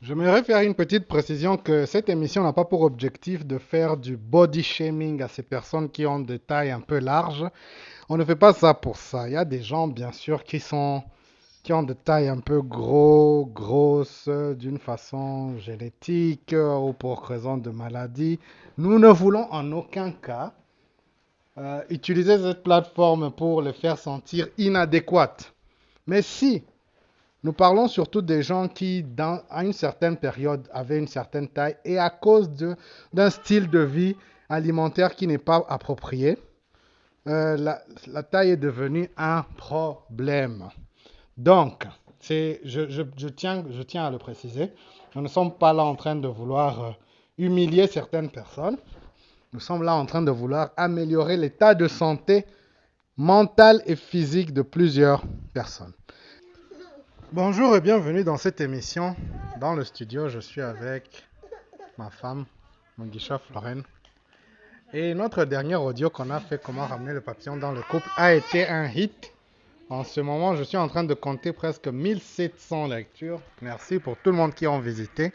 J'aimerais faire une petite précision que cette émission n'a pas pour objectif de faire du body shaming à ces personnes qui ont des tailles un peu larges. On ne fait pas ça pour ça. Il y a des gens, bien sûr, qui ont des tailles un peu grosses, d'une façon génétique ou pour raison de maladie. Nous ne voulons en aucun cas utiliser cette plateforme pour les faire sentir inadéquates. Mais si nous parlons surtout des gens qui, à une certaine période, avaient une certaine taille et à cause d'un style de vie alimentaire qui n'est pas approprié, la taille est devenue un problème. Donc, je tiens à le préciser, nous ne sommes pas là en train de vouloir humilier certaines personnes, nous sommes là en train de vouloir améliorer l'état de santé mentale et physique de plusieurs personnes. Bonjour et bienvenue dans cette émission. Dans le studio, je suis avec ma femme, Mugisha Florène. Et notre dernier audio qu'on a fait, comment ramener le papillon dans le couple, a été un hit. En ce moment, je suis en train de compter presque 1700 lectures. Merci pour tout le monde qui ont visité.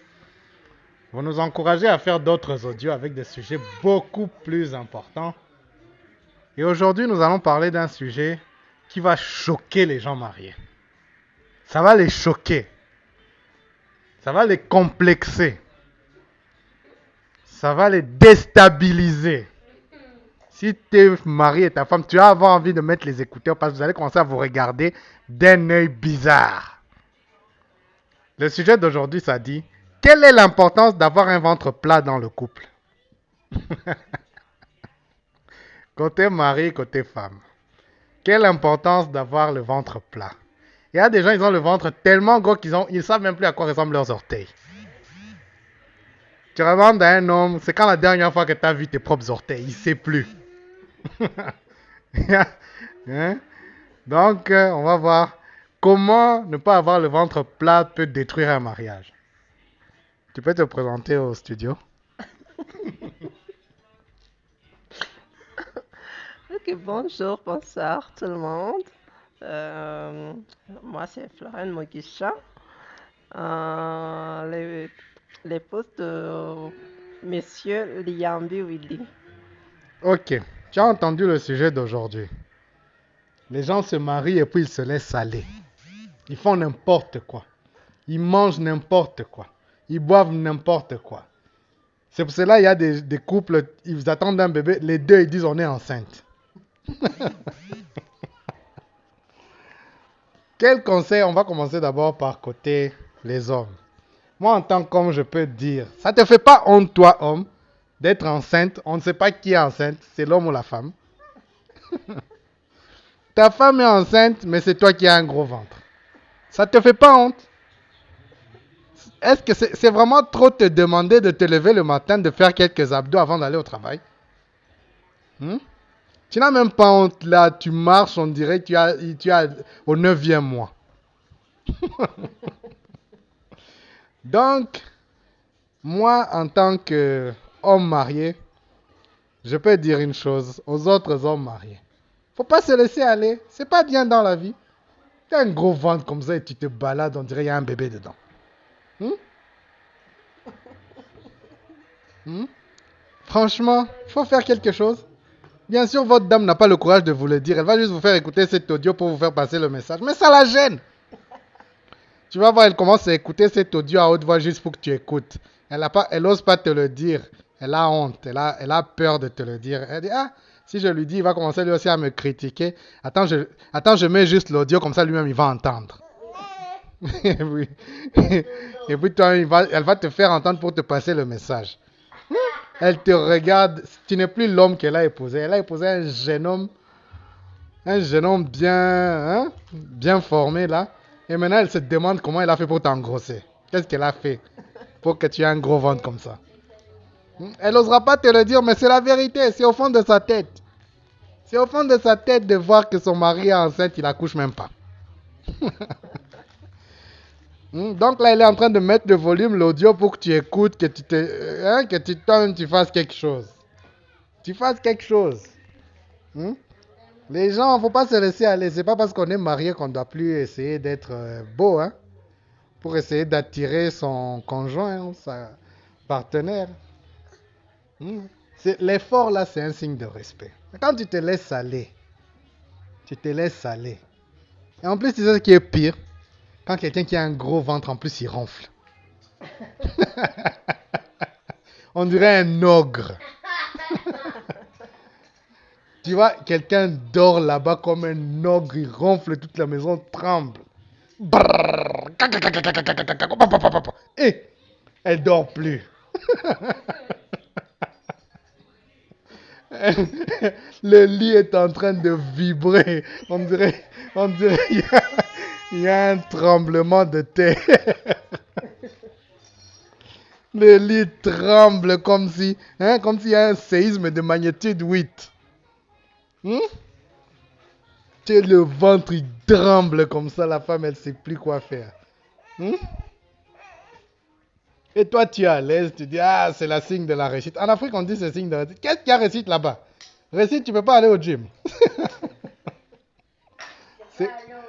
Vous nous encouragez à faire d'autres audios avec des sujets beaucoup plus importants. Et aujourd'hui, nous allons parler d'un sujet qui va choquer les gens mariés. Ça va les choquer. Ça va les complexer. Ça va les déstabiliser. Si tes mari et ta femme, tu vas avoir envie de mettre les écouteurs parce que vous allez commencer à vous regarder d'un œil bizarre. Le sujet d'aujourd'hui, ça dit, quelle est l'importance d'avoir un ventre plat dans le couple? Côté mari, côté femme. Quelle importance d'avoir le ventre plat? Il y a des gens, ils ont le ventre tellement gros qu'ils ne savent même plus à quoi ressemblent leurs orteils. Tu demandes à un homme, c'est quand la dernière fois que tu as vu tes propres orteils? Il ne sait plus. Hein? Donc, on va voir comment ne pas avoir le ventre plat peut détruire un mariage. Tu peux te présenter au studio? Ok, bonjour, bonsoir tout le monde. Euh, Moi, c'est Florence Moguicha, l'épouse de Monsieur Liambi Willy. Ok, tu as entendu le sujet d'aujourd'hui. Les gens se marient et puis ils se laissent aller. Ils font n'importe quoi. Ils mangent n'importe quoi. Ils boivent n'importe quoi. C'est pour cela qu'il y a des couples, ils attendent un bébé, les deux ils disent on est enceinte. Quel conseil? On va commencer d'abord par côté les hommes. Moi en tant qu'homme, je peux te dire, ça te fait pas honte toi homme d'être enceinte. On ne sait pas qui est enceinte, c'est l'homme ou la femme. Ta femme est enceinte, mais c'est toi qui as un gros ventre. Ça te fait pas honte? Est-ce que c'est vraiment trop te demander de te lever le matin, de faire quelques abdos avant d'aller au travail? Hmm? Tu n'as même pas honte là, tu marches, on dirait que tu as au neuvième mois. Donc, moi, en tant qu'homme marié, je peux dire une chose aux autres hommes mariés. Faut pas se laisser aller, c'est pas bien dans la vie. Tu as un gros ventre comme ça et tu te balades, on dirait qu'il y a un bébé dedans. Hmm? Hmm? Franchement, faut faire quelque chose. Bien sûr, votre dame n'a pas le courage de vous le dire. Elle va juste vous faire écouter cet audio pour vous faire passer le message. Mais ça la gêne. Tu vas voir, elle commence à écouter cet audio à haute voix juste pour que tu écoutes. Elle n'ose pas te le dire. Elle a honte. Elle a peur de te le dire. Elle dit, ah, si je lui dis, il va commencer lui aussi à me critiquer. Attends, je mets juste l'audio, comme ça lui-même, il va entendre. Et puis, et puis toi, elle va te faire entendre pour te passer le message. Elle te regarde. Tu n'es plus l'homme qu'elle a épousé. Elle a épousé un jeune homme bien, hein, bien formé là. Et maintenant, elle se demande comment elle a fait pour t'engrosser. Qu'est-ce qu'elle a fait pour que tu aies un gros ventre comme ça? Elle n'osera pas te le dire, mais c'est la vérité. C'est au fond de sa tête. C'est au fond de sa tête de voir que son mari est enceinte, il accouche même pas. Donc là, elle est en train de mettre le volume, l'audio pour que tu écoutes, que tu fasses quelque chose. Tu fasses quelque chose. Hmm? Les gens, faut pas se laisser aller. C'est pas parce qu'on est marié qu'on doit plus essayer d'être beau, hein. pour essayer d'attirer son conjoint ou sa partenaire. Hmm. L'effort là, c'est un signe de respect. Quand tu te laisses aller, tu te laisses aller. Et en plus, tu sais ce qui est pire? Quand quelqu'un qui a un gros ventre, en plus, il ronfle. On dirait un ogre. Tu vois, quelqu'un dort là-bas comme un ogre, il ronfle, toute la maison tremble. Et elle dort plus. Le lit est en train de vibrer. On dirait il y a un tremblement de terre. Le lit tremble comme s'il y a un séisme de magnitude 8. Hmm? Le ventre il tremble comme ça, la femme elle sait plus quoi faire. Hmm? Et toi tu es à l'aise, tu dis ah c'est la signe de la réussite. En Afrique on dit c'est signe de la réussite. Qu'est-ce qu'il y a réussite là-bas? Réussite tu peux pas aller au gym.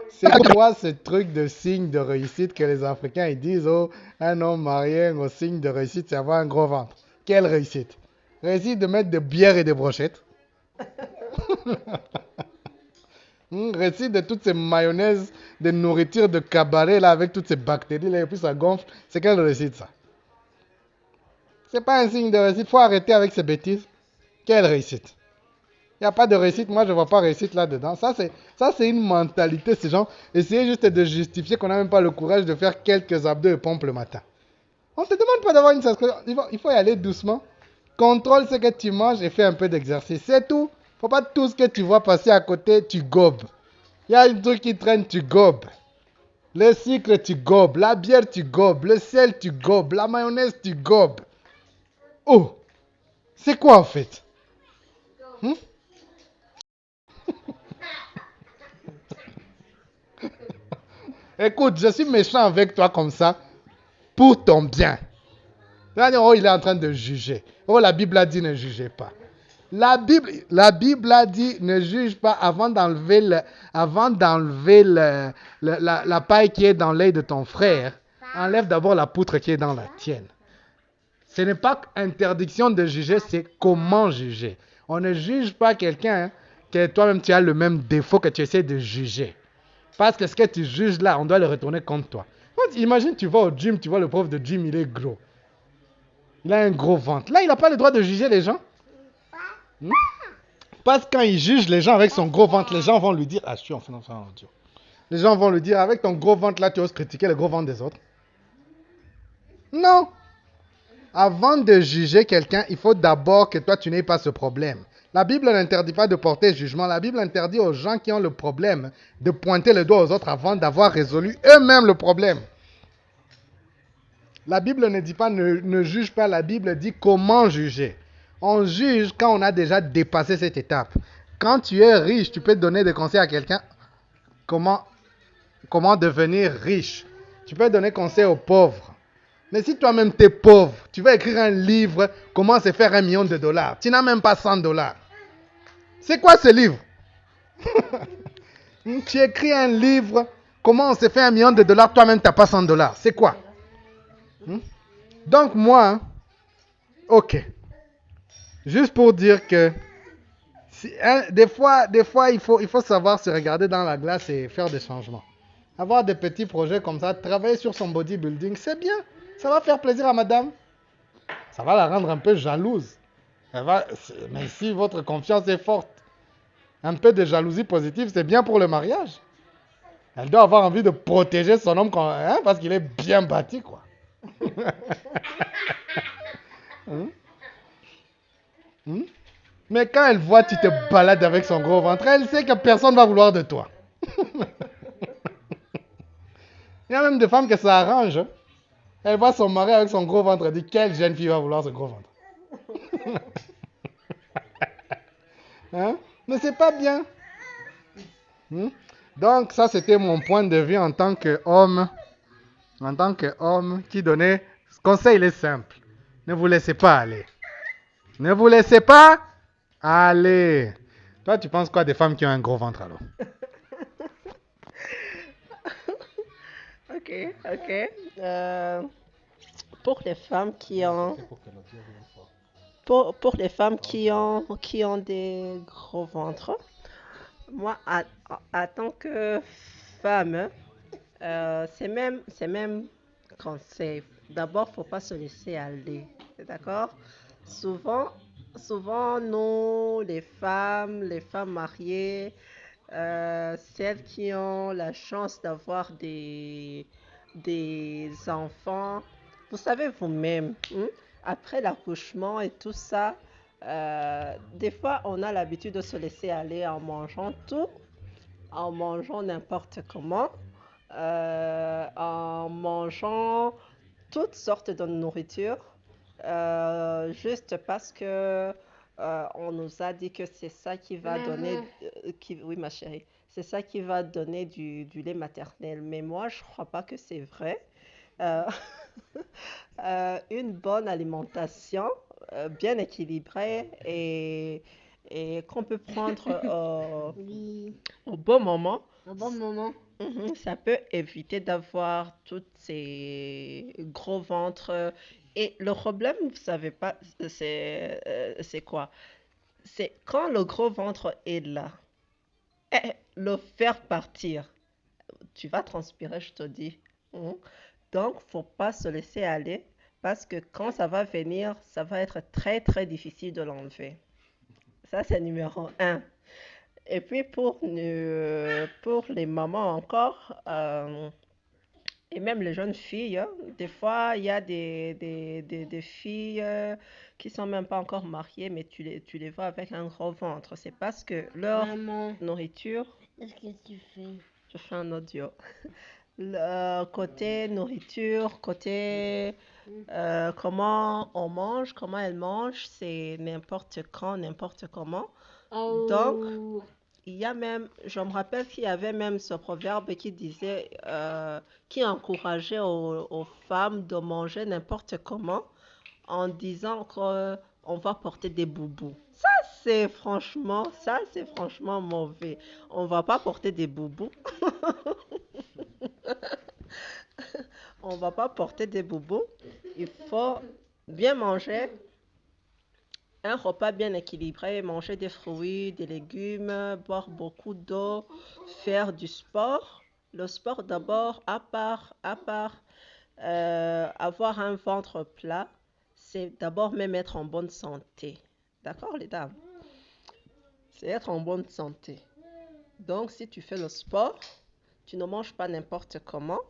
C'est quoi ce truc de signe de réussite que les Africains ils disent oh un homme marié au signe de réussite c'est avoir un gros ventre. Quelle réussite? Réussite de mettre des bières et des brochettes. Récit de toutes ces mayonnaises de nourriture de cabaret là avec toutes ces bactéries là et puis ça gonfle. C'est quelle réussite ça? C'est pas un signe de réussite. Faut arrêter avec ces bêtises. Quelle réussite? Il n'y a pas de réussite. Moi je vois pas réussite là-dedans. Ça c'est une mentalité. Ces gens essayer juste de justifier qu'on n'a même pas le courage de faire quelques abdos et pompes le matin. On ne te demande pas d'avoir une sacrée. Il faut y aller doucement. Contrôle ce que tu manges et fais un peu d'exercice. C'est tout. Faut pas tout ce que tu vois passer à côté, tu gobes. Il y a un truc qui traîne, tu gobes. Le sucre, tu gobes. La bière, tu gobes. Le sel, tu gobes. La mayonnaise, tu gobes. Oh, c'est quoi en fait? Hmm? Écoute, je suis méchant avec toi comme ça pour ton bien. Oh, il est en train de juger. Oh, la Bible a dit ne jugez pas. La Bible a dit ne juge pas avant d'enlever la paille qui est dans l'œil de ton frère. Enlève d'abord la poutre qui est dans la tienne. Ce n'est pas interdiction de juger, c'est comment juger. On ne juge pas quelqu'un que toi-même tu as le même défaut que tu essaies de juger. Parce que ce que tu juges là, on doit le retourner contre toi. Imagine, tu vas au gym, tu vois le prof de gym, il est gros. Il a un gros ventre. Là, il n'a pas le droit de juger les gens. Hmm? Parce que quand il juge les gens avec son gros ventre, les gens vont lui dire, ah, je suis en train de faire un audio. Les gens vont lui dire, avec ton gros ventre là, tu oses critiquer le gros ventre des autres. Non. Avant de juger quelqu'un, il faut d'abord que toi, tu n'aies pas ce problème. La Bible n'interdit pas de porter jugement. La Bible interdit aux gens qui ont le problème de pointer le doigt aux autres avant d'avoir résolu eux-mêmes le problème. La Bible ne dit pas ne juge pas, la Bible dit comment juger. On juge quand on a déjà dépassé cette étape. Quand tu es riche, tu peux donner des conseils à quelqu'un comment devenir riche. Tu peux donner conseils aux pauvres. Mais si toi-même tu es pauvre, tu vas écrire un livre, comment se faire $1 million. Tu n'as même pas $100. C'est quoi ce livre? Tu écris un livre, comment on se fait $1 million, toi-même tu n'as pas $100. C'est quoi? Donc moi, ok. Juste pour dire que des fois il faut savoir se regarder dans la glace et faire des changements. Avoir des petits projets comme ça, travailler sur son bodybuilding, c'est bien. Ça va faire plaisir à madame. Ça va la rendre un peu jalouse. Mais si votre confiance est forte, un peu de jalousie positive, c'est bien pour le mariage. Elle doit avoir envie de protéger son homme parce qu'il est bien bâti, quoi. Hein? Mais quand elle voit tu te balades avec son gros ventre, elle sait que personne ne va vouloir de toi. Il y a même des femmes que ça arrange. Elle voit son mari avec son gros ventre, elle dit quelle jeune fille va vouloir ce gros ventre. Hein? Mais c'est pas bien. Donc ça c'était mon point de vue en tant qu'homme qui donnait conseil, il est simple. Ne vous laissez pas aller. Ne vous laissez pas aller. Toi tu penses quoi des femmes qui ont un gros ventre alors? Ok, ok. Euh, pour les femmes qui ont, pour les femmes qui ont des gros ventres, moi, en tant que femme, c'est même conseil. D'abord, faut pas se laisser aller, d'accord? Souvent, souvent, nous, les femmes mariées, celles qui ont la chance d'avoir des enfants, vous savez vous-même, hein, après l'accouchement et tout ça, des fois, on a l'habitude de se laisser aller en mangeant tout, en mangeant n'importe comment, en mangeant toutes sortes de nourriture, juste parce que on nous a dit que c'est ça qui va donner, Maman, oui ma chérie, c'est ça qui va donner du lait maternel. Mais moi, je crois pas que c'est vrai. Euh, une bonne alimentation, bien équilibrée et qu'on peut prendre oui, au bon moment. un bon moment. Mhm, ça peut éviter d'avoir tous ces gros ventres. Et le problème, vous savez pas, c'est quoi? C'est quand le gros ventre est là, le faire partir, tu vas transpirer, je te dis. Mhm. Donc, faut pas se laisser aller parce que quand ça va venir, ça va être très très difficile de l'enlever. Ça, c'est numéro un. Et puis pour les mamans encore, et même les jeunes filles, hein, des fois, il y a des filles qui sont même pas encore mariées, mais tu les vois avec un gros ventre. C'est parce que leur Maman, nourriture, qu'est-ce que tu fais? je fais un audio, le côté nourriture, côté comment on mange, comment elle mange, c'est n'importe quand, n'importe comment. Donc, Oh, il y a même, je me rappelle qu'il y avait même ce proverbe qui disait, qui encourageait aux femmes de manger n'importe comment en disant qu'on va porter des boubous. Ça, c'est franchement mauvais. On va pas porter des boubous. On va pas porter des boubous. Il faut bien manger, un repas bien équilibré, manger des fruits, des légumes, boire beaucoup d'eau, faire du sport. Le sport d'abord, avoir un ventre plat, c'est d'abord même être en bonne santé. D'accord, les dames? C'est être en bonne santé. Donc, si tu fais le sport, tu ne manges pas n'importe comment,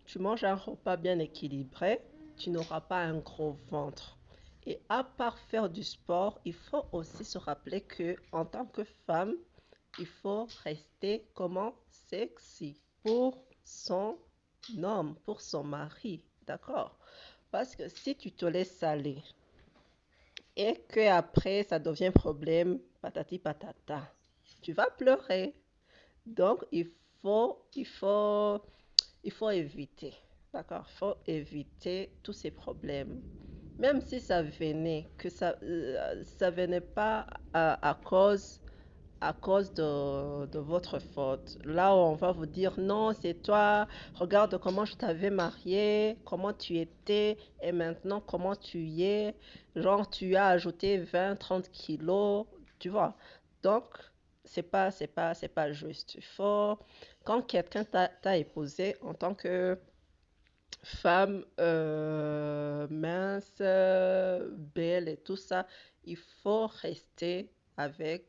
tu manges un repas bien équilibré, tu n'auras pas un gros ventre. Et à part faire du sport, il faut aussi se rappeler que en tant que femme, il faut rester comment sexy pour son homme, pour son mari, d'accord? Parce que si tu te laisses aller et que après ça devient problème, patati patata, tu vas pleurer. Donc il faut éviter, d'accord? Il faut éviter tous ces problèmes. Même si ça venait, que ça venait pas à cause de votre faute. Là où on va vous dire non, c'est toi, regarde comment je t'avais marié, comment tu étais et maintenant comment tu y es. Genre, tu as ajouté 20, 30 kilos, tu vois. Donc, c'est pas juste. Il faut, quand quelqu'un t'a épousé en tant que femme mince, belle et tout ça, il faut rester avec,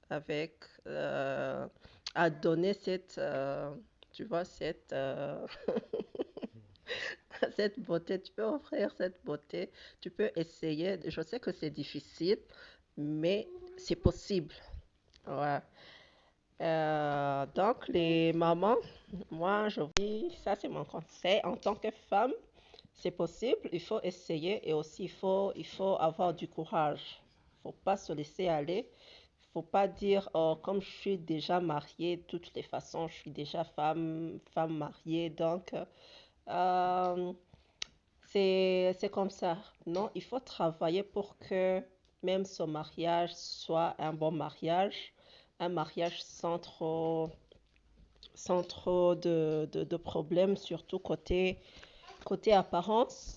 avec, à donner cette, tu vois, cette beauté. Tu peux offrir cette beauté, tu peux essayer. Je sais que c'est difficile, mais c'est possible. Ouais. Donc, les mamans, moi, je vous dis, ça c'est mon conseil. En tant que femme, c'est possible, il faut essayer et aussi il faut avoir du courage. Il ne faut pas se laisser aller. Il ne faut pas dire, oh, comme je suis déjà mariée, de toutes les façons, je suis déjà femme mariée, donc euh, c'est comme ça. Non, il faut travailler pour que même ce mariage soit un bon mariage, un mariage sans trop sans trop de problèmes, surtout côté apparence.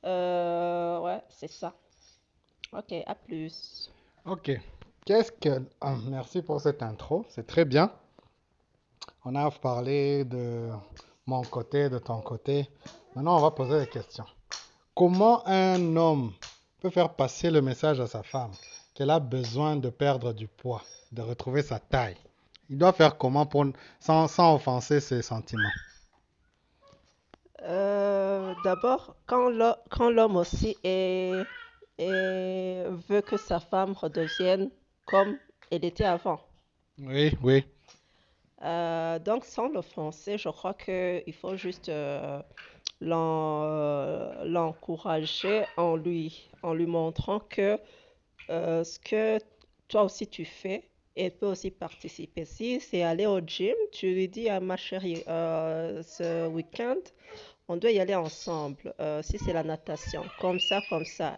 Ouais, c'est ça. Ok, à plus. Ok. Qu'est-ce que... merci pour cette intro, c'est très bien. On a parlé de mon côté, de ton côté. Maintenant, on va poser des questions. Comment un homme peut faire passer le message à sa femme qu'elle a besoin de perdre du poids, de retrouver sa taille? Il doit faire comment pour, sans offenser ses sentiments? D'abord, quand l'homme aussi veut que sa femme redevienne comme elle était avant. Oui, oui. Donc, sans l'offenser, je crois qu'il faut juste l'encourager en lui montrant que ce que toi aussi tu fais, elle peut aussi participer. Si c'est aller au gym, tu lui dis à ma chérie, ce week-end, on doit y aller ensemble. Si c'est la natation, comme ça, comme ça.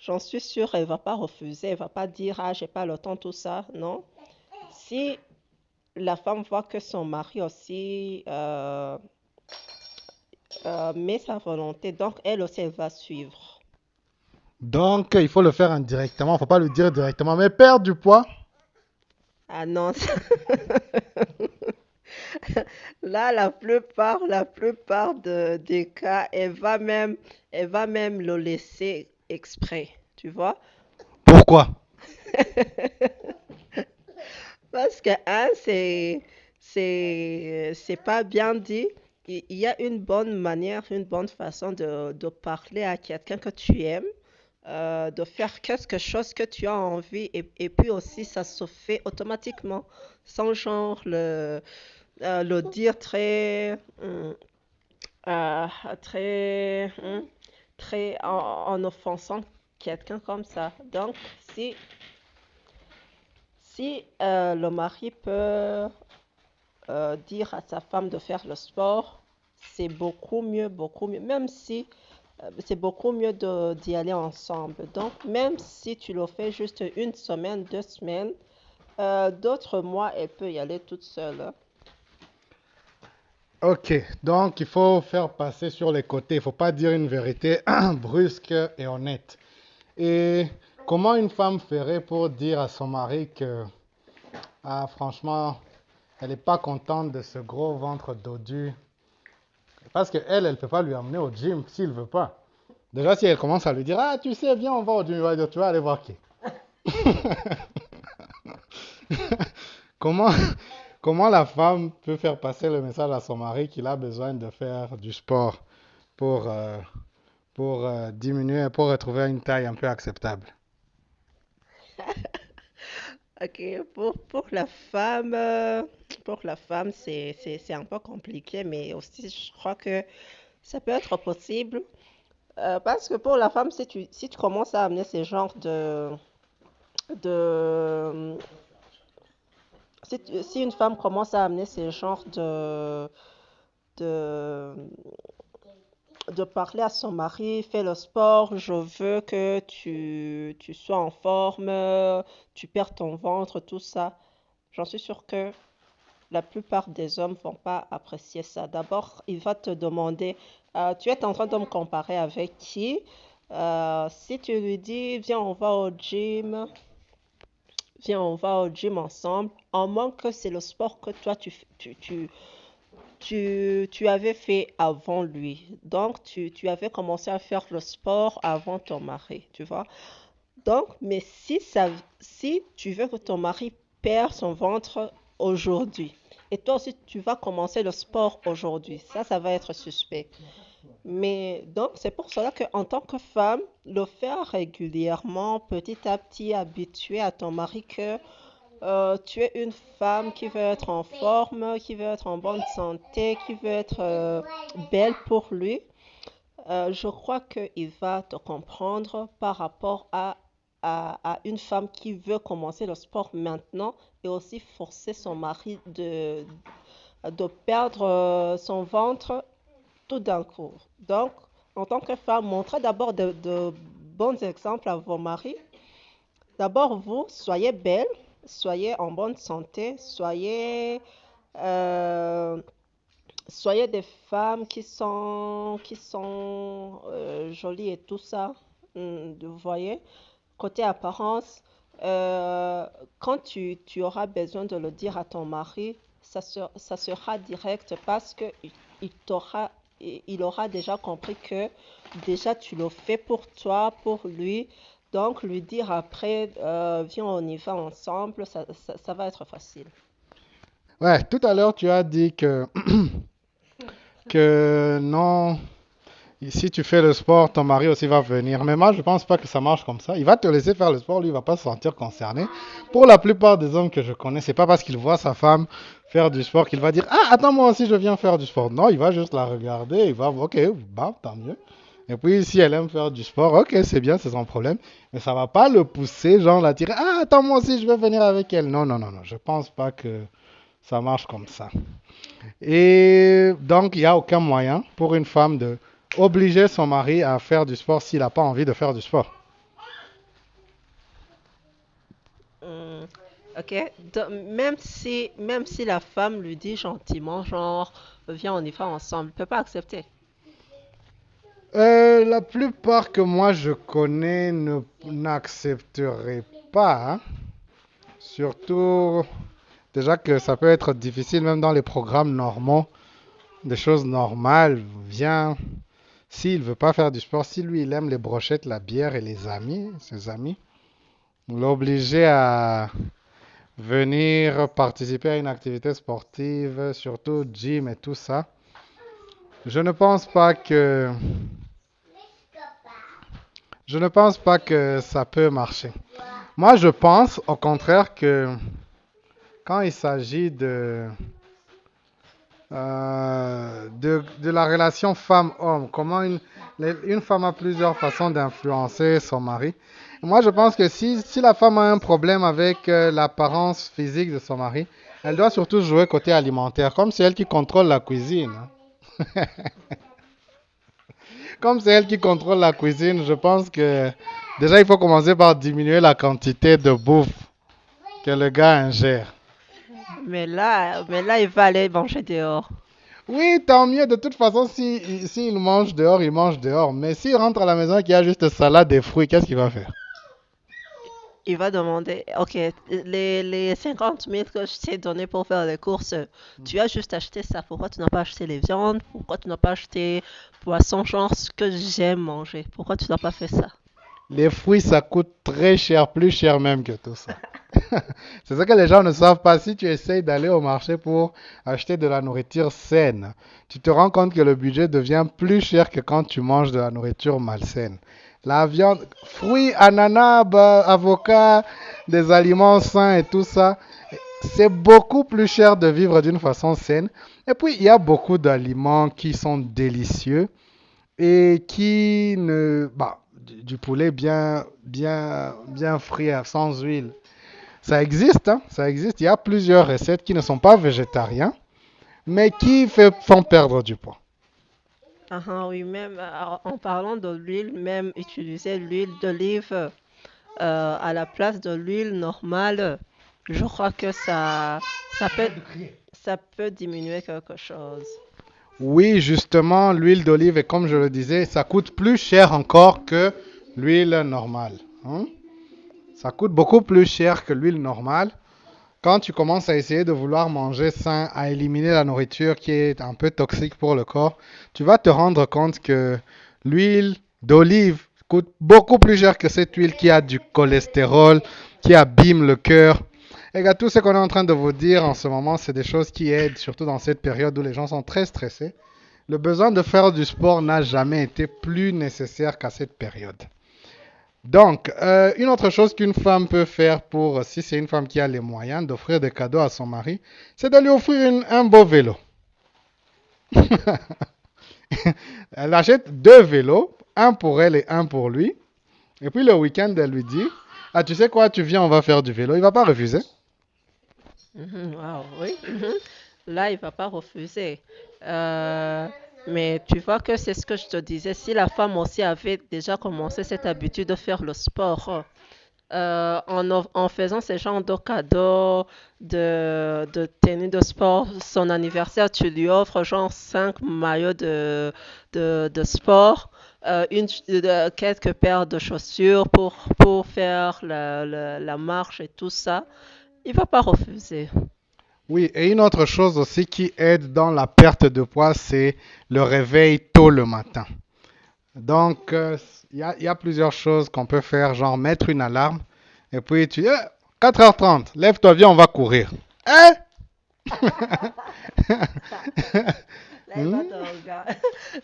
J'en suis sûre, elle va pas refuser, elle va pas dire, ah, j'ai pas le temps, tout ça. Non. Si la femme voit que son mari aussi met sa volonté, donc elle aussi, elle va suivre. Donc, il faut le faire indirectement. Il ne faut pas le dire directement. Mais perdre du poids, Ah non, là, la plupart des cas, elle va même le laisser exprès, tu vois? pourquoi? Parce que, hein, c'est pas bien dit. Il y a une bonne manière, une bonne façon de parler à quelqu'un que tu aimes, de faire quelque chose que tu as envie, et puis aussi, ça se fait automatiquement, sans genre le dire euh, très en offensant quelqu'un comme ça. Donc, si le mari peut dire à sa femme de faire le sport, c'est beaucoup mieux, beaucoup mieux. Même si c'est beaucoup mieux d'y aller ensemble. Donc, même si tu le fais juste une semaine, 2 semaines, d'autres mois, elle peut y aller toute seule, hein. Ok, donc il faut faire passer sur les côtés. Il ne faut pas dire une vérité brusque et honnête. Et comment une femme ferait pour dire à son mari que, ah, franchement, elle n'est pas contente de ce gros ventre dodu? Parce qu'elle, elle ne peut pas lui emmener au gym s'il ne veut pas. Déjà, si elle commence à lui dire, ah, tu sais, viens, on va au gym, il va dire, tu vas aller voir qui? Comment, comment la femme peut faire passer le message à son mari qu'il a besoin de faire du sport pour, diminuer, pour retrouver une taille un peu acceptable? Ok, pour la femme, c'est un peu compliqué, mais aussi, je crois que ça peut être possible. Parce que pour la femme, si tu commences à amener ce genre de, si une femme commence à amener ce genre de, de parler à son mari, fais le sport, je veux que tu sois en forme, tu perds ton ventre, tout ça, j'en suis sûre que la plupart des hommes vont pas apprécier ça. D'abord, il va te demander, tu es en train de me comparer avec qui? Si tu lui dis, viens, on va au gym ensemble, en moins que c'est le sport que toi, tu avais fait avant lui. Donc, tu avais commencé à faire le sport avant ton mari, tu vois. Donc, mais si tu veux que ton mari perd son ventre aujourd'hui, et toi aussi tu vas commencer le sport aujourd'hui, ça va être suspect. Mais donc, c'est pour cela qu'en tant que femme, le faire régulièrement, petit à petit, habituer à ton mari que tu es une femme qui veut être en forme, qui veut être en bonne santé, qui veut être belle pour lui, je crois qu'il va te comprendre par rapport à une femme qui veut commencer le sport maintenant et aussi forcer son mari de perdre son ventre tout d'un coup. Donc, en tant que femme, montrez d'abord de bons exemples à vos maris. D'abord, vous, soyez belle, soyez en bonne santé, soyez Euh, Soyez des femmes qui sont jolies et tout ça. Vous voyez? Côté apparence, euh, quand tu auras besoin de le dire à ton mari, ça sera direct parce que il t'aura, il aura déjà compris que déjà tu le fais pour toi, pour lui. Donc lui dire après, viens, on y va ensemble, ça va être facile. Ouais, tout à l'heure, tu as dit que non, si tu fais le sport, ton mari aussi va venir. Mais moi, je pense pas que ça marche comme ça. Il va te laisser faire le sport, lui, il va pas se sentir concerné. Pour la plupart des hommes que je connais, c'est pas parce qu'il voit sa femme faire du sport qu'il va dire, ah, attends, moi aussi, je viens faire du sport. Non, il va juste la regarder, il va, ok, bah, tant mieux. Et puis, si elle aime faire du sport, ok, c'est bien, c'est son problème. Mais ça va pas le pousser, genre l'attirer, ah, attends, moi aussi, je vais venir avec elle. Non, non, non, non, je pense pas que ça marche comme ça. Et donc, il n'y a aucun moyen pour une femme de obliger son mari à faire du sport s'il n'a pas envie de faire du sport. Hmm, ok. Même si la femme lui dit gentiment, genre, viens, on y va ensemble, il peut pas accepter. La plupart que moi je connais n'accepteraient pas, hein. Surtout, déjà que ça peut être difficile même dans les programmes normaux, des choses normales. Viens, s'il veut pas faire du sport, si lui il aime les brochettes, la bière et les amis, ses amis, l'obliger à venir participer à une activité sportive, surtout gym et tout ça, je ne pense pas que je ne pense pas que ça peut marcher. Moi, je pense au contraire que quand il s'agit de la relation femme-homme, comment une femme a plusieurs façons d'influencer son mari. Moi, je pense que si la femme a un problème avec l'apparence physique de son mari, elle doit surtout jouer côté alimentaire, comme c'est elle qui contrôle la cuisine, hein. Comme c'est elle qui contrôle la cuisine, je pense que déjà il faut commencer par diminuer la quantité de bouffe que le gars ingère. Mais là, il va aller manger dehors. Oui, tant mieux. De toute façon, si il mange dehors, il mange dehors. Mais s'il rentre à la maison et qu'il y a juste salade et fruits, qu'est-ce qu'il va faire? Il va demander, ok, les 50 000 que je t'ai donné pour faire les courses, tu as juste acheté ça. Pourquoi tu n'as pas acheté les viandes? Pourquoi tu n'as pas acheté poisson, genre ce que j'aime manger? Pourquoi tu n'as pas fait ça? Les fruits, ça coûte très cher, plus cher même que tout ça. C'est ça que les gens ne savent pas. Si tu essayes d'aller au marché pour acheter de la nourriture saine, tu te rends compte que le budget devient plus cher que quand tu manges de la nourriture malsaine. La viande, fruits, ananas, avocats, des aliments sains et tout ça, c'est beaucoup plus cher de vivre d'une façon saine. Et puis, il y a beaucoup d'aliments qui sont délicieux et qui ne... Bah, du poulet bien frit sans huile. Ça existe, hein, ça existe. Il y a plusieurs recettes qui ne sont pas végétariens, mais font perdre du poids. Ah, ah, oui, même en parlant de l'huile, même utiliser l'huile d'olive à la place de l'huile normale, je crois que ça peut, ça peut diminuer quelque chose. Oui, justement, l'huile d'olive, et comme je le disais, ça coûte plus cher encore que l'huile normale, hein. Ça coûte beaucoup plus cher que l'huile normale. Quand tu commences à essayer de vouloir manger sain, à éliminer la nourriture qui est un peu toxique pour le corps, tu vas te rendre compte que l'huile d'olive coûte beaucoup plus cher que cette huile qui a du cholestérol, qui abîme le cœur. Et gars, tout ce qu'on est en train de vous dire en ce moment, c'est des choses qui aident, surtout dans cette période où les gens sont très stressés. Le besoin de faire du sport n'a jamais été plus nécessaire qu'à cette période. Donc, une autre chose qu'une femme peut faire pour, si c'est une femme qui a les moyens d'offrir des cadeaux à son mari, c'est de lui offrir un beau vélo. Elle achète deux vélos, un pour elle et un pour lui. Et puis le week-end, elle lui dit, ah, tu sais quoi, tu viens, on va faire du vélo. Il va pas refuser. Mhm, wow, oui. Mhm. Là, il va pas refuser. Euh, mais tu vois que c'est ce que je te disais. Si la femme aussi avait déjà commencé cette habitude de faire le sport, en faisant ce genre de cadeaux, de tenue de sport, son anniversaire, tu lui offres genre 5 maillots de sport, quelques paires de chaussures pour faire la marche et tout ça. Il va pas refuser. Oui, et une autre chose aussi qui aide dans la perte de poids, c'est le réveil tôt le matin. Donc, il y a plusieurs choses qu'on peut faire, genre mettre une alarme, et puis tu dis, 4h30, lève-toi, viens, on va courir. Hein? Là, il va Hmm? te regarder.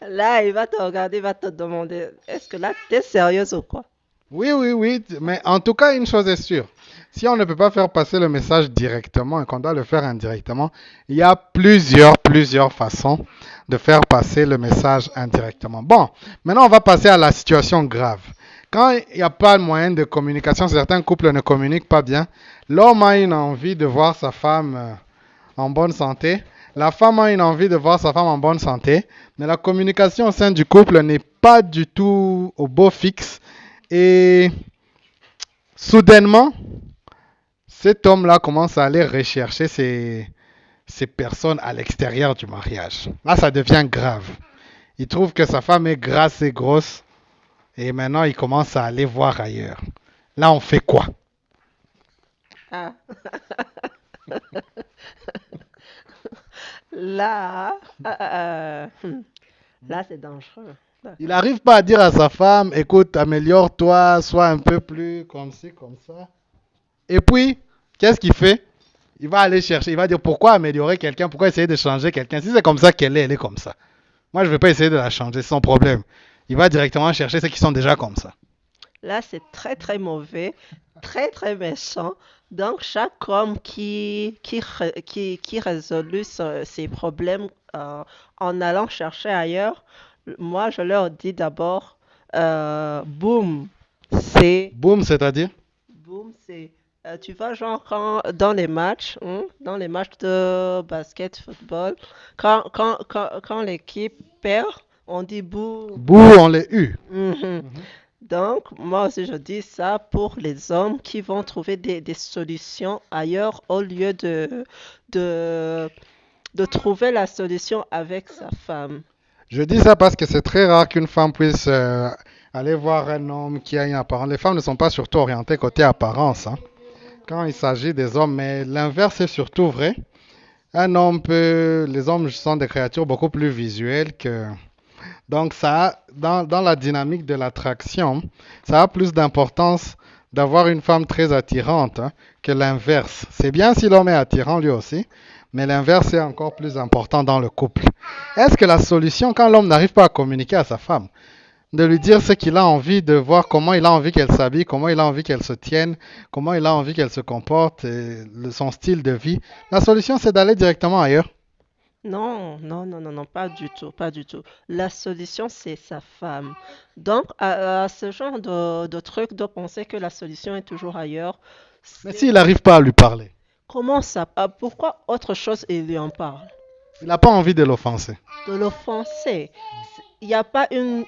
Là, il va te regarder, il va te demander, est-ce que là, t'es sérieuse ou quoi? Oui, oui, oui, mais en tout cas, une chose est sûre. Si on ne peut pas faire passer le message directement et qu'on doit le faire indirectement, il y a plusieurs façons de faire passer le message indirectement. Bon, maintenant on va passer à la situation grave. Quand il n'y a pas de moyen de communication, certains couples ne communiquent pas bien. L'homme a une envie de voir sa femme en bonne santé. La femme a une envie de voir sa femme en bonne santé. Mais la communication au sein du couple n'est pas du tout au beau fixe. Et soudainement, cet homme-là commence à aller rechercher ces personnes à l'extérieur du mariage. Là, ça devient grave. Il trouve que sa femme est grasse et grosse et maintenant il commence à aller voir ailleurs. Là, on fait quoi? Ah, là, là, c'est dangereux. Il D'accord. n'arrive pas à dire à sa femme, écoute, améliore-toi, sois un peu plus comme ci, comme ça. Et puis, qu'est-ce qu'il fait? Il va aller chercher, il va dire pourquoi améliorer quelqu'un, pourquoi essayer de changer quelqu'un. Si c'est comme ça qu'elle est, elle est comme ça. Moi, je ne vais pas essayer de la changer, c'est son problème. Il va directement chercher ceux qui sont déjà comme ça. Là, c'est très, très mauvais, très, très méchant. Donc, chaque homme qui résout ses problèmes en allant chercher ailleurs, moi, je leur dis d'abord, boum, c'est Boum, c'est-à-dire? Boom, c'est, tu vois, genre, dans les matchs, hein, dans les matchs de basket, football, quand l'équipe perd, on dit boum. Bouh, on l'a eu. Mhm. Mhm. Donc, moi aussi, je dis ça pour les hommes qui vont trouver des solutions ailleurs au lieu de, de trouver la solution avec sa femme. Je dis ça parce que c'est très rare qu'une femme puisse aller voir un homme qui a une apparence. Les femmes ne sont pas surtout orientées côté apparence, hein, quand il s'agit des hommes, mais l'inverse est surtout vrai. Un homme peut, les hommes sont des créatures beaucoup plus visuelles que, donc dans la dynamique de l'attraction, ça a plus d'importance d'avoir une femme très attirante, hein, que l'inverse. C'est bien si l'homme est attirant lui aussi, mais l'inverse est encore plus important dans le couple. Est-ce que la solution, quand l'homme n'arrive pas à communiquer à sa femme, de lui dire ce qu'il a envie, de voir comment il a envie qu'elle s'habille, comment il a envie qu'elle se tienne, comment il a envie qu'elle se comporte, et son style de vie, la solution c'est d'aller directement ailleurs. Non, non, non, non, non, pas du tout, pas du tout. La solution, c'est sa femme. Donc, à ce genre de truc, de penser que la solution est toujours ailleurs, Mais c'est s'il n'arrive pas à lui parler, comment ça? Pourquoi autre chose il lui en parle? il n'a pas envie de l'offenser. De l'offenser. Il n'y a pas une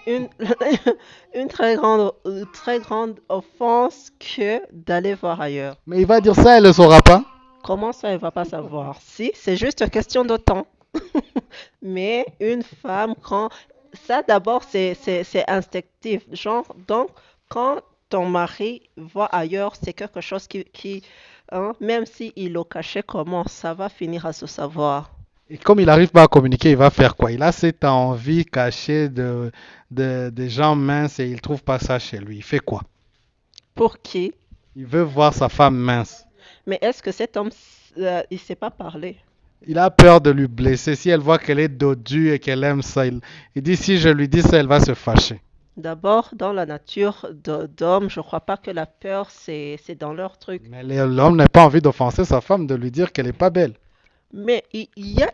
très grande offense que d'aller voir ailleurs. Mais il va dire ça, elle ne le saura pas. Comment ça, elle va pas savoir? Si, c'est juste question de temps. Mais une femme, quand... Ça, d'abord, c'est instinctif. Genre, donc, quand ton mari voit ailleurs, c'est quelque chose hein, même s'il le cachait comment, ça va finir à se savoir. Et comme il n'arrive pas à communiquer, il va faire quoi? Il a cette envie cachée de gens minces et il ne trouve pas ça chez lui. Il fait quoi? Pour qui? Il veut voir sa femme mince. Mais est-ce que cet homme, il sait pas parler? Il a peur de lui blesser. Si elle voit qu'elle est dodue et qu'elle aime ça, il dit si je lui dis ça, elle va se fâcher. D'abord, dans la nature d'homme, je crois pas que la peur, c'est dans leur truc. Mais l'homme n'a pas envie d'offenser sa femme, de lui dire qu'elle n'est pas belle. Mais il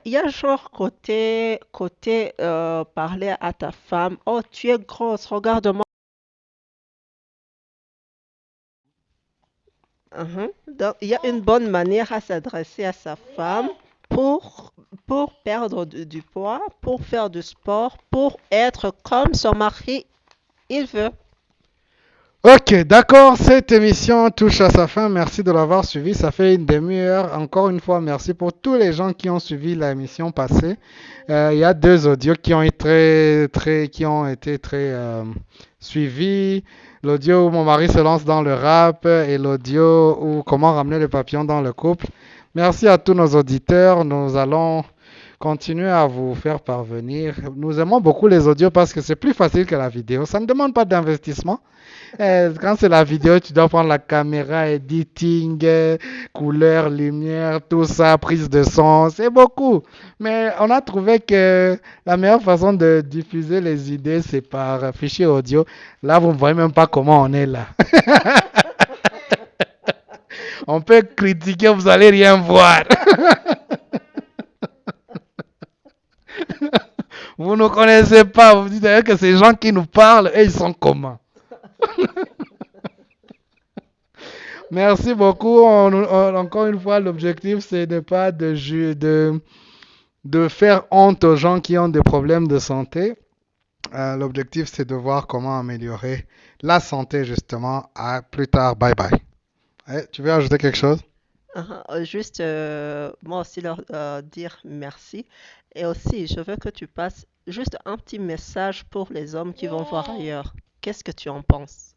y a genre côté parler à ta femme, oh, tu es grosse, regarde-moi. Mhm. Donc, il y a une bonne manière à s'adresser à sa femme pour, pour perdre du poids, pour faire du sport, pour être comme son mari, il veut. Ok, d'accord, cette émission touche à sa fin. Merci de l'avoir suivi. Ça fait une demi-heure. Encore une fois, merci pour tous les gens qui ont suivi l'émission passée. Il y a deux audios qui ont été très suivis. L'audio où mon mari se lance dans le rap et l'audio où comment ramener le papillon dans le couple. Merci à tous nos auditeurs. Nous allons continuer à vous faire parvenir. Nous aimons beaucoup les audios parce que c'est plus facile que la vidéo. Ça ne demande pas d'investissement. Quand c'est la vidéo, tu dois prendre la caméra, editing, couleur, lumière, tout ça, prise de son, c'est beaucoup. Mais on a trouvé que la meilleure façon de diffuser les idées, c'est par fichier audio. Là, vous ne voyez même pas comment on est là. On peut critiquer, vous allez rien voir. Vous ne connaissez pas, vous dites d'ailleurs que ces gens qui nous parlent, ils sont comment? Merci beaucoup. Encore une fois, l'objectif, c'est de pas de faire honte aux gens qui ont des problèmes de santé. L'objectif, c'est de voir comment améliorer la santé, justement. À plus tard. Bye bye. Tu veux ajouter quelque chose? Juste, moi aussi leur dire merci. Et aussi, je veux que tu passes juste un petit message pour les hommes qui vont voir ailleurs. Qu'est-ce que tu en penses?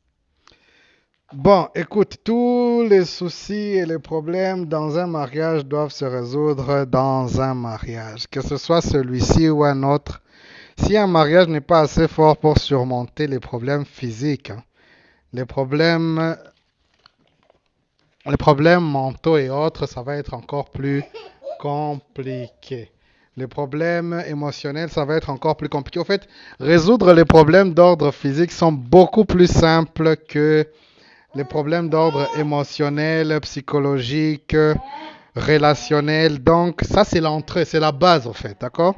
Bon, écoute, tous les soucis et les problèmes dans un mariage doivent se résoudre dans un mariage, que ce soit celui-ci ou un autre. Si un mariage n'est pas assez fort pour surmonter les problèmes physiques, hein, les problèmes, les problèmes mentaux et autres, ça va être encore plus compliqué. Les problèmes émotionnels, ça va être encore plus compliqué. Au fait, résoudre les problèmes d'ordre physique sont beaucoup plus simples que les problèmes d'ordre émotionnel, psychologique, relationnel. Donc, ça, c'est l'entrée, c'est la base, en fait, d'accord?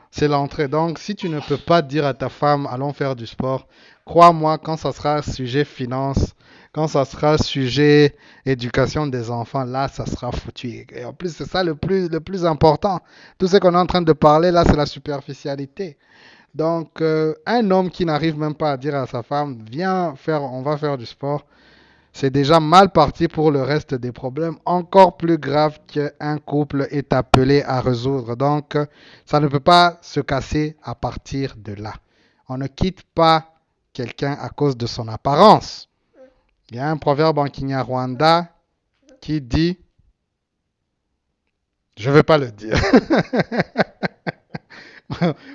C'est l'entrée. Donc, si tu ne peux pas dire à ta femme, allons faire du sport, crois-moi, quand ça sera sujet finance, quand ça sera sujet éducation des enfants, là, ça sera foutu. Et en plus, c'est ça le plus important. Tout ce qu'on est en train de parler, là, c'est la superficialité. Donc, un homme qui n'arrive même pas à dire à sa femme, viens faire, on va faire du sport, c'est déjà mal parti pour le reste des problèmes, encore plus grave qu'un couple est appelé à résoudre. Donc, ça ne peut pas se casser à partir de là. On ne quitte pas quelqu'un à cause de son apparence. Il y a un proverbe en Kinyarwanda qui dit, je ne vais pas le dire.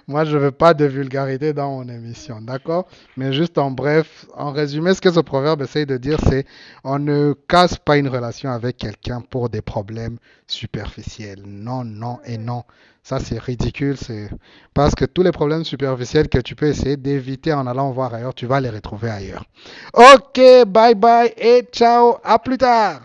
Moi, je ne veux pas de vulgarité dans mon émission, d'accord? Mais juste en bref, en résumé, ce que ce proverbe essaye de dire, c'est on ne casse pas une relation avec quelqu'un pour des problèmes superficiels. Non, non et non. Ça, c'est ridicule. C'est parce que tous les problèmes superficiels que tu peux essayer d'éviter en allant voir ailleurs, tu vas les retrouver ailleurs. Ok, bye bye et ciao. À plus tard.